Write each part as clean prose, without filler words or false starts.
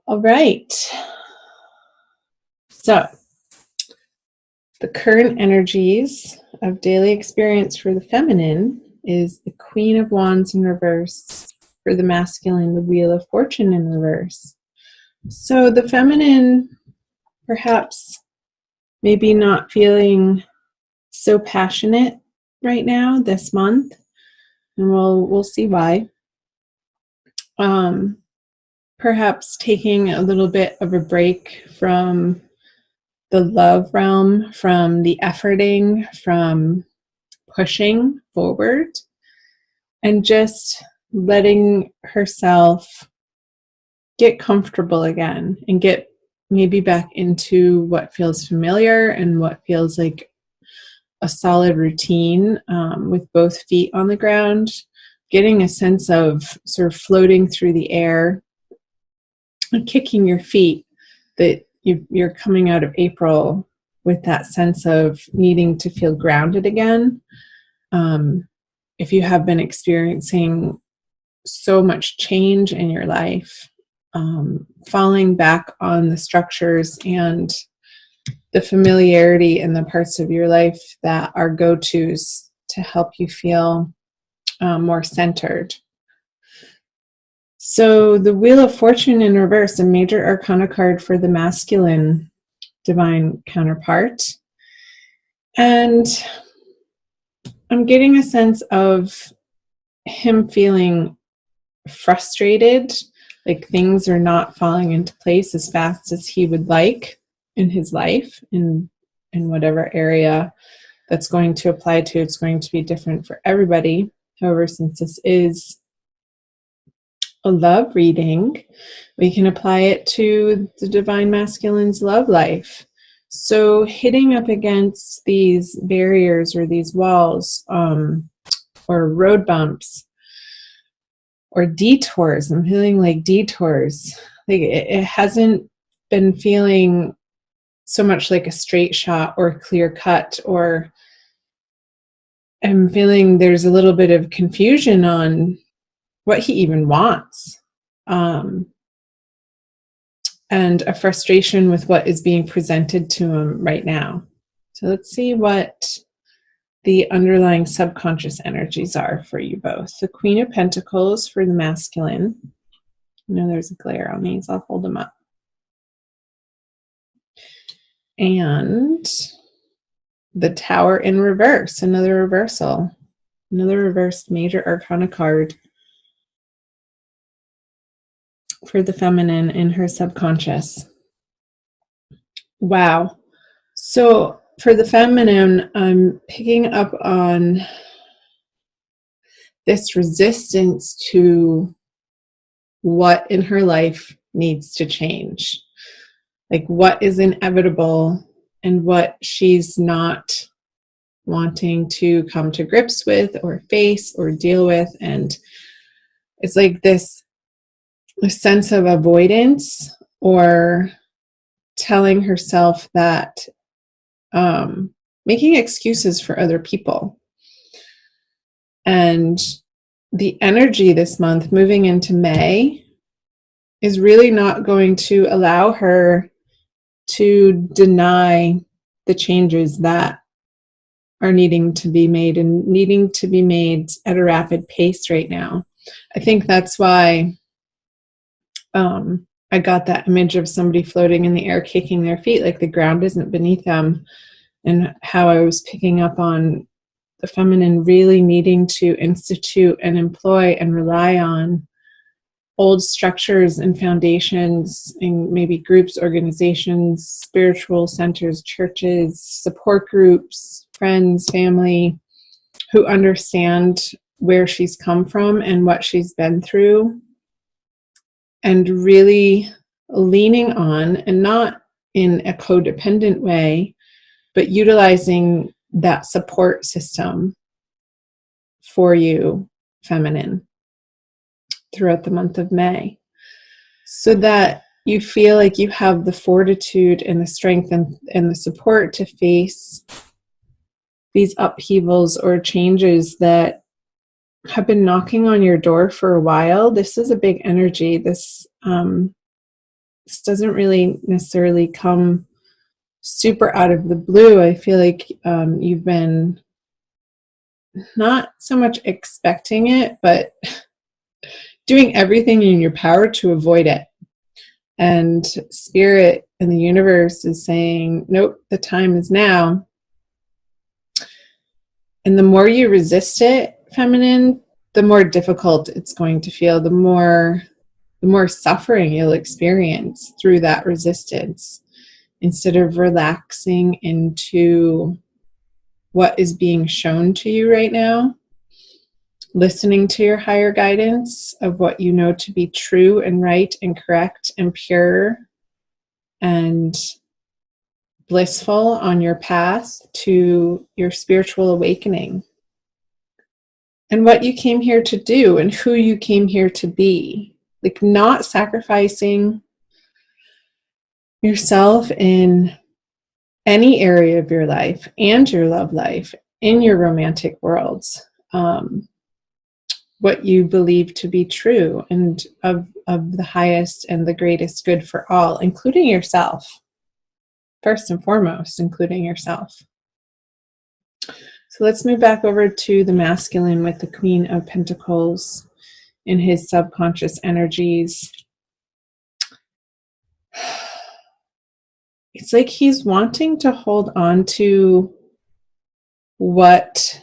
All right. So, the current energies of daily experience for the feminine is the Queen of Wands in reverse. For the masculine, the Wheel of Fortune in reverse. So, the feminine perhaps maybe not feeling so passionate right now this month, and we'll see why. Perhaps taking a little bit of a break from the love realm, from the efforting, from pushing forward, and just letting herself get comfortable again and get maybe back into what feels familiar and what feels like a solid routine, with both feet on the ground, getting a sense of sort of floating through the air and kicking your feet, that you're coming out of April with that sense of needing to feel grounded again. If you have been experiencing so much change in your life, falling back on the structures and the familiarity in the parts of your life that are go-tos to help you feel more centered. So the Wheel of Fortune in reverse, a major arcana card for the masculine divine counterpart. And I'm getting a sense of him feeling frustrated, like things are not falling into place as fast as he would like in his life, in whatever area that's going to apply to. It's going to be different for everybody. However, since this is a love reading, we can apply it to the divine masculine's love life. So hitting up against these barriers or these walls, or road bumps or detours. I'm feeling like detours. Like it hasn't been feeling so much like a straight shot or clear cut, or I'm feeling there's a little bit of confusion on what he even wants, and a frustration with what is being presented to him right now. So let's see what the underlying subconscious energies are for you both. The Queen of Pentacles for the masculine. I know there's a glare on these. I'll hold them up. And the Tower in reverse, another reversal, another reversed major arcana card for the feminine in her subconscious. Wow. So for the feminine, I'm picking up on this resistance to what in her life needs to change. Like what is inevitable and what she's not wanting to come to grips with or face or deal with. And it's like this sense of avoidance, or telling herself that, making excuses for other people. And the energy this month moving into May is really not going to allow her to deny the changes that are needing to be made, and needing to be made at a rapid pace right now. I think that's why I got that image of somebody floating in the air, kicking their feet, like the ground isn't beneath them, and how I was picking up on the feminine really needing to institute and employ and rely on old structures and foundations in maybe groups, organizations, spiritual centers, churches, support groups, friends, family, who understand where she's come from and what she's been through, and really leaning on, and not in a codependent way, but utilizing that support system for you, feminine, throughout the month of May, so that you feel like you have the fortitude and the strength and the support to face these upheavals or changes that have been knocking on your door for a while. This is a big energy. This this doesn't really necessarily come super out of the blue. I feel like you've been not so much expecting it, but doing everything in your power to avoid it. And spirit and the universe is saying, nope, the time is now. And the more you resist it, feminine, the more difficult it's going to feel, the more suffering you'll experience through that resistance, instead of relaxing into what is being shown to you right now, listening to your higher guidance of what you know to be true and right and correct and pure and blissful on your path to your spiritual awakening, and what you came here to do and who you came here to be. Like, not sacrificing yourself in any area of your life and your love life, in your romantic worlds, what you believe to be true and of the highest and the greatest good for all, including yourself. First and foremost, including yourself. So let's move back over to the masculine with the Queen of Pentacles in his subconscious energies. It's like he's wanting to hold on to what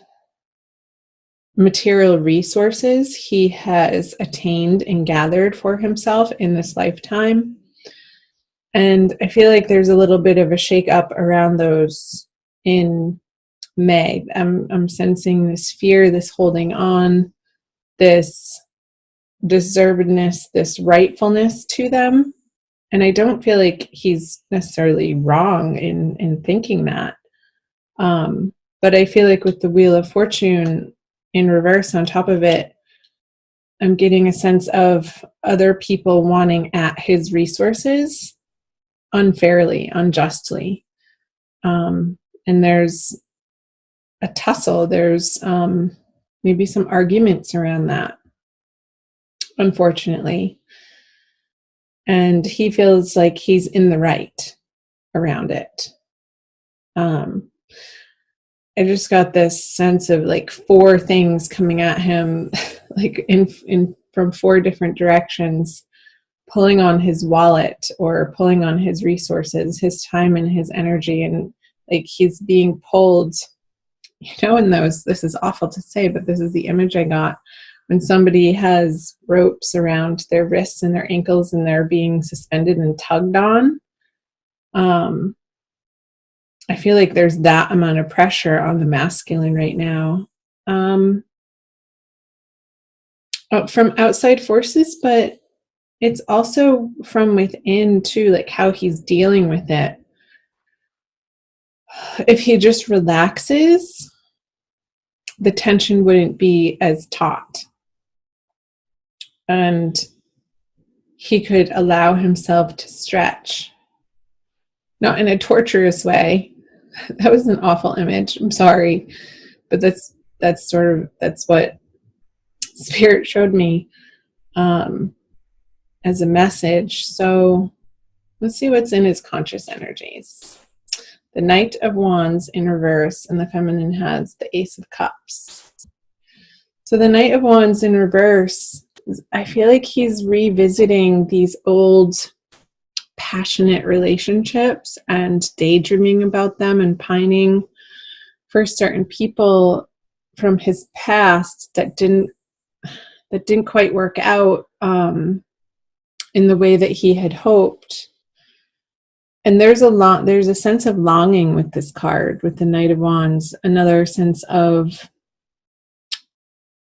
material resources he has attained and gathered for himself in this lifetime. And I feel like there's a little bit of a shake-up around those in May. I'm sensing this fear, this holding on, this deservedness, this rightfulness to them. And I don't feel like he's necessarily wrong in thinking that. But I feel like with the Wheel of Fortune in reverse on top of it, I'm getting a sense of other people wanting at his resources unfairly, unjustly. And there's a tussle. There's maybe some arguments around that, unfortunately. And he feels like he's in the right around it. I just got this sense of like 4 things coming at him, like in from 4 different directions, pulling on his wallet or pulling on his resources, his time and his energy. And like he's being pulled, in those, this is awful to say, but this is the image I got. When somebody has ropes around their wrists and their ankles and they're being suspended and tugged on, I feel like there's that amount of pressure on the masculine right now, from outside forces, but it's also from within too, like how he's dealing with it. If he just relaxes, the tension wouldn't be as taut. And he could allow himself to stretch. Not in a torturous way. That was an awful image. I'm sorry. But that's what Spirit showed me as a message. So let's see what's in his conscious energies. The Knight of Wands in reverse, and the feminine has the Ace of Cups. So the Knight of Wands in reverse, I feel like he's revisiting these old passionate relationships and daydreaming about them and pining for certain people from his past that didn't quite work out in the way that he had hoped. And there's a sense of longing with this card, with the Knight of Wands, another sense of,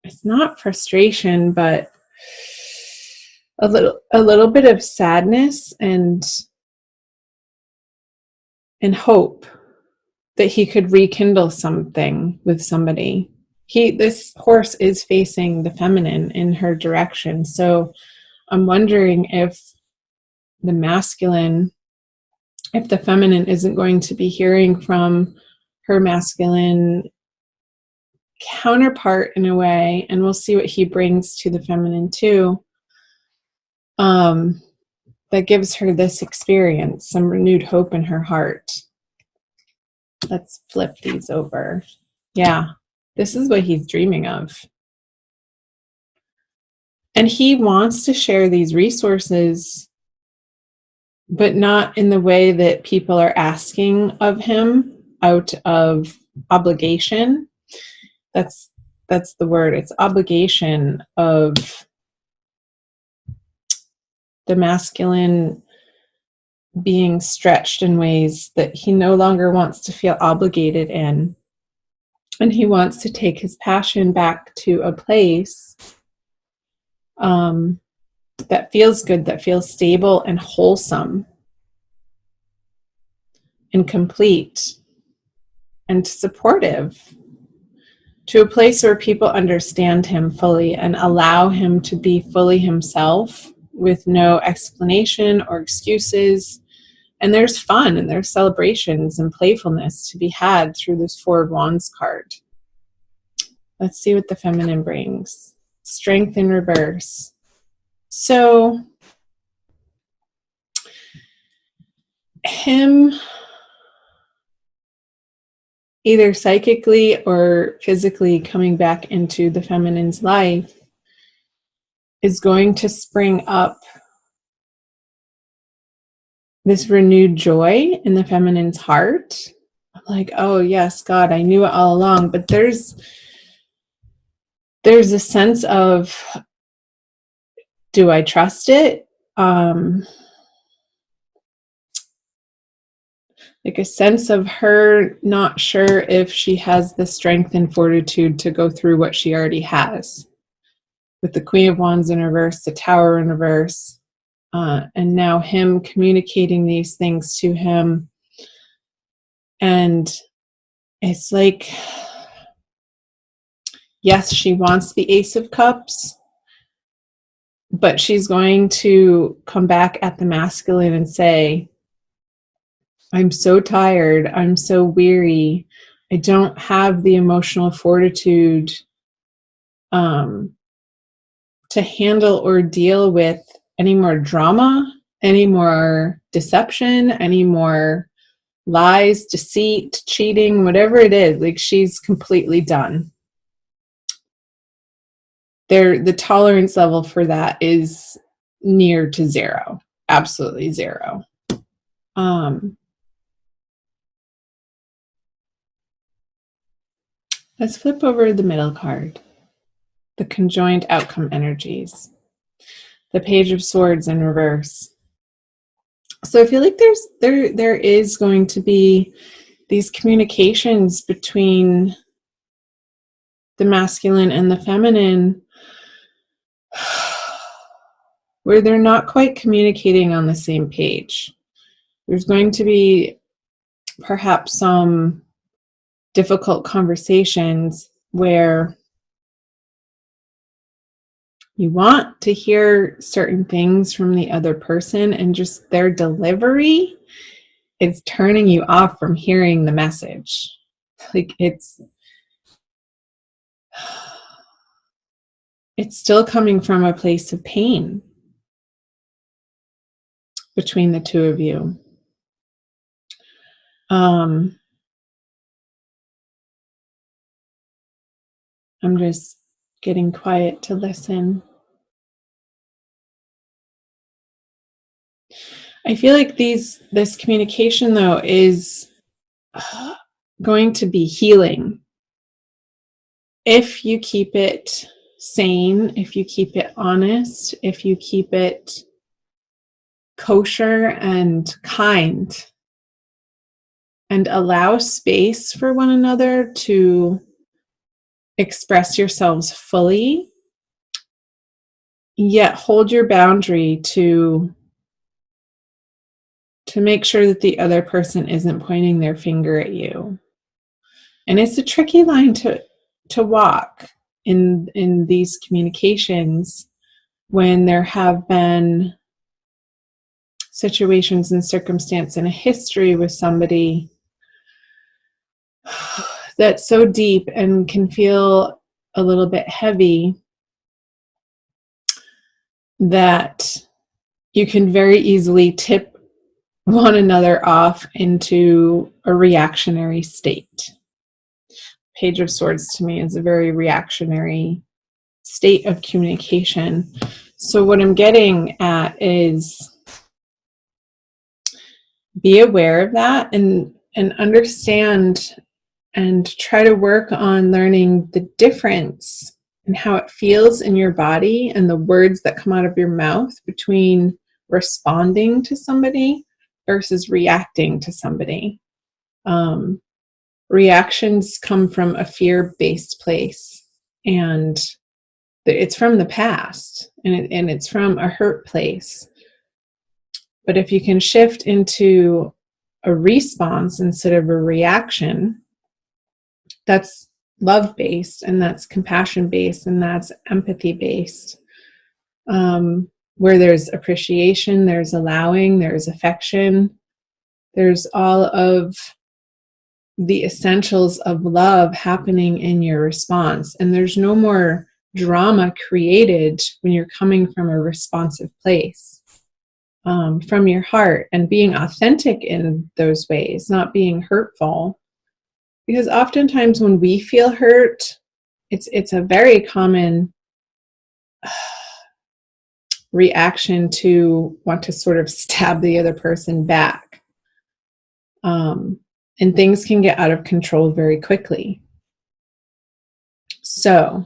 it's not frustration, but a little bit of sadness and hope that he could rekindle something with somebody. This horse is facing the feminine in her direction. So I'm wondering if the masculine, if the feminine isn't going to be hearing from her masculine counterpart in a way, and we'll see what he brings to the feminine too. that gives her this experience, some renewed hope in her heart. Let's flip these over. Yeah, this is what he's dreaming of. And he wants to share these resources, but not in the way that people are asking of him out of obligation. That's the word. It's obligation of the masculine being stretched in ways that he no longer wants to feel obligated in. And he wants to take his passion back to a place that feels good, that feels stable and wholesome and complete and supportive, to a place where people understand him fully and allow him to be fully himself with no explanation or excuses. And there's fun and there's celebrations and playfulness to be had through this Four of Wands card. Let's see what the feminine brings. Strength in reverse. So him either psychically or physically coming back into the feminine's life is going to spring up this renewed joy in the feminine's heart. I'm like, oh yes, God, I knew it all along. But there's a sense of, do I trust it? Like a sense of her not sure if she has the strength and fortitude to go through what she already has. With the Queen of Wands in reverse, the Tower in reverse, and now him communicating these things to him. And it's like, yes, she wants the Ace of Cups, but she's going to come back at the masculine and say, I'm so tired, I'm so weary, I don't have the emotional fortitude to handle or deal with any more drama, any more deception, any more lies, deceit, cheating, whatever it is. Like, she's completely done. The tolerance level for that is near to zero, absolutely zero. Let's flip over the middle card, the conjoined outcome energies, the Page of Swords in reverse. So I feel like there is going to be these communications between the masculine and the feminine where they're not quite communicating on the same page. There's going to be perhaps some difficult conversations where you want to hear certain things from the other person, and just their delivery is turning you off from hearing the message. Like, it's still coming from a place of pain between the two of you. I'm just getting quiet to listen. I feel like this communication, though, is going to be healing if you keep it sane, if you keep it honest, if you keep it kosher and kind, and allow space for one another to express yourselves fully, yet hold your boundary to make sure that the other person isn't pointing their finger at you. And it's a tricky line to walk in these communications when there have been situations and circumstance and a history with somebody that's so deep and can feel a little bit heavy, that you can very easily tip one another off into a reactionary state. Page of Swords to me is a very reactionary state of communication. So what I'm getting at is be aware of that and understand and try to work on learning the difference in how it feels in your body and the words that come out of your mouth between responding to somebody versus reacting to somebody. Reactions come from a fear-based place, and it's from the past, and it's from a hurt place. But if you can shift into a response instead of a reaction, that's love-based, and that's compassion-based, and that's empathy-based, where there's appreciation, there's allowing, there's affection, there's all of the essentials of love happening in your response. And there's no more drama created when you're coming from a responsive place, from your heart, and being authentic in those ways, not being hurtful. Because oftentimes when we feel hurt, it's a very common reaction to want to sort of stab the other person back. And things can get out of control very quickly. So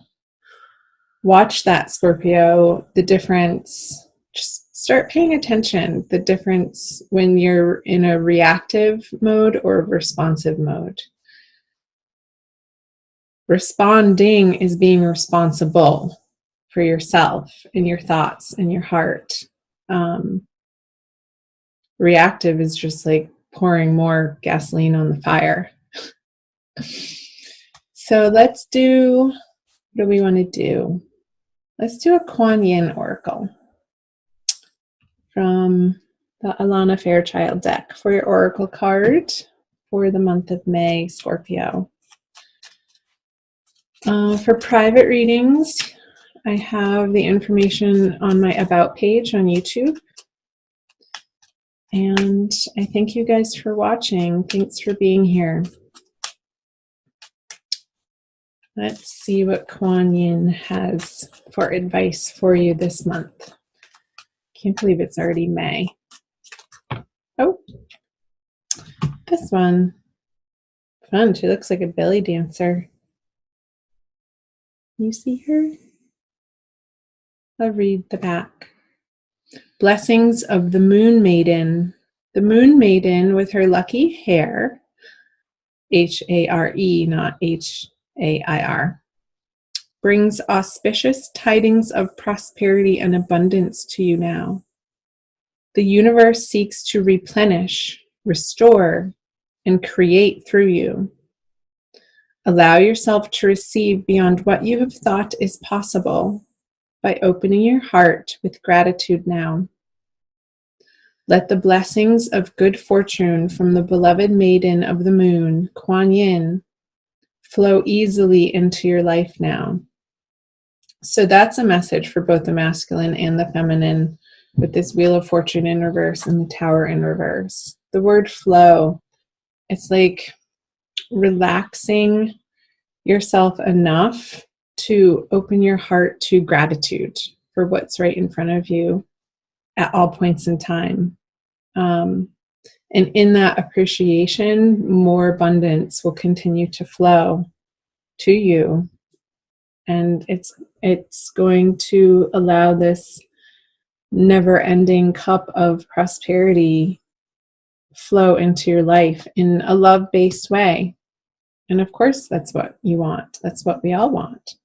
watch that, Scorpio, the difference. Just start paying attention, the difference when you're in a reactive mode or a responsive mode. Responding is being responsible for yourself and your thoughts and your heart. Reactive is just like pouring more gasoline on the fire. So let's do, what do we want to do? Let's do a Kuan Yin oracle from the Alana Fairchild deck for your oracle card for the month of May, Scorpio. For private readings, I have the information on my About page on YouTube. And I thank you guys for watching. Thanks for being here. Let's see what Kuan Yin has for advice for you this month. Can't believe it's already May. Oh, this one. Fun. She looks like a belly dancer. You see her? I'll read the back. Blessings of the Moon Maiden. The Moon Maiden with her lucky hair, H-A-R-E, not H-A-I-R, brings auspicious tidings of prosperity and abundance to you now. The universe seeks to replenish, restore, and create through you. Allow yourself to receive beyond what you have thought is possible by opening your heart with gratitude now. Let the blessings of good fortune from the beloved maiden of the moon, Kuan Yin, flow easily into your life now. So that's a message for both the masculine and the feminine with this Wheel of Fortune in reverse and the Tower in reverse. The word flow, it's like relaxing yourself enough to open your heart to gratitude for what's right in front of you at all points in time. And in that appreciation, more abundance will continue to flow to you. And it's going to allow this never-ending cup of prosperity flow into your life in a love-based way. And of course, that's what you want. That's what we all want.